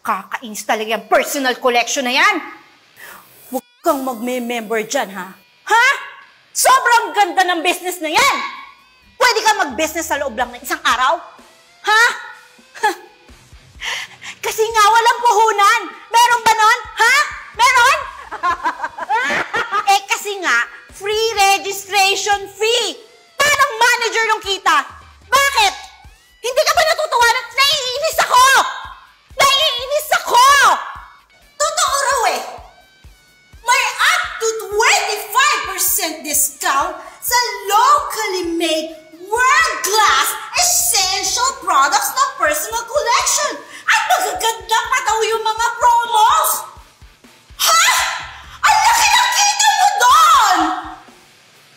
Kakainis talaga yung personal collection na yan. Huwag kang magme-member dyan, ha? Ha? Sobrang ganda ng business na yan. Pwede ka mag-business sa loob lang ng isang araw? Ha? Kasi nga walang puhunan. Meron ba nun? Ha? Meron? Kasi nga, free registration fee. Parang manager yung kita. Bakit? Hindi ka ba natutuwa na naiinis ako? Naiinis ako! Totoo raw eh. May up to 25% discount sa locally made world-class essential products ng personal collection. At magaganda pa daw yung mga promos. Ha? Ang laki ng kita mo doon!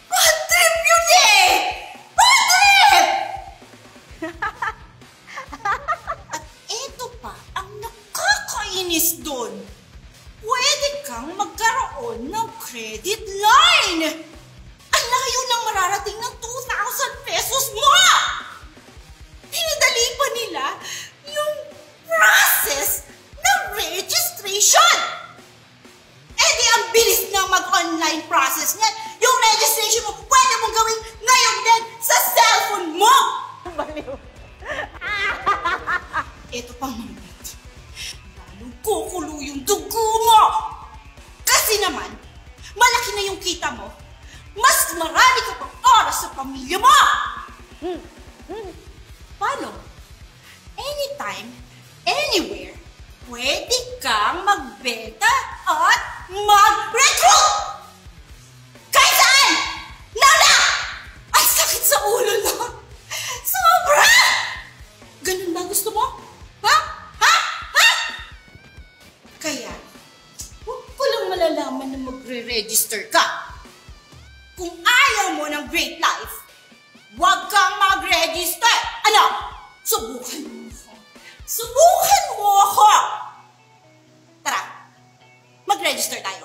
Bad trip yun eh! Bad trip! At eto pa ang nakakainis doon. Pwede kang magkaroon ng credit line. Ang layo ng mararating ng 2,000 pesos mo! Pinadali pa nila yung process ng registration. Eh di ang bilis na mag-online process niyan. Yung registration mo, pwede mong gawin ngayon din sa cellphone mo. Baliw. Ito pang mamit. Lalong kukulo yung dugo mo. Kasi naman, malaki na yung kita mo. Mas marami ka pang oras sa pamilya mo. Paano? Anytime, anywhere, pwede kang magbenta at mag-recruit! Kahit saan! Lala! Ang sakit sa ulo na! Sobra! Ganun ba gusto mo? Ha? Ha? Ha? Kaya, huwag ko lang malalaman na magre-register ka. Kung ayaw mo ng great life, huwag kang mag-register! Ano? Subukan mo ako. Subukan mo ako! Tara, mag-register tayo.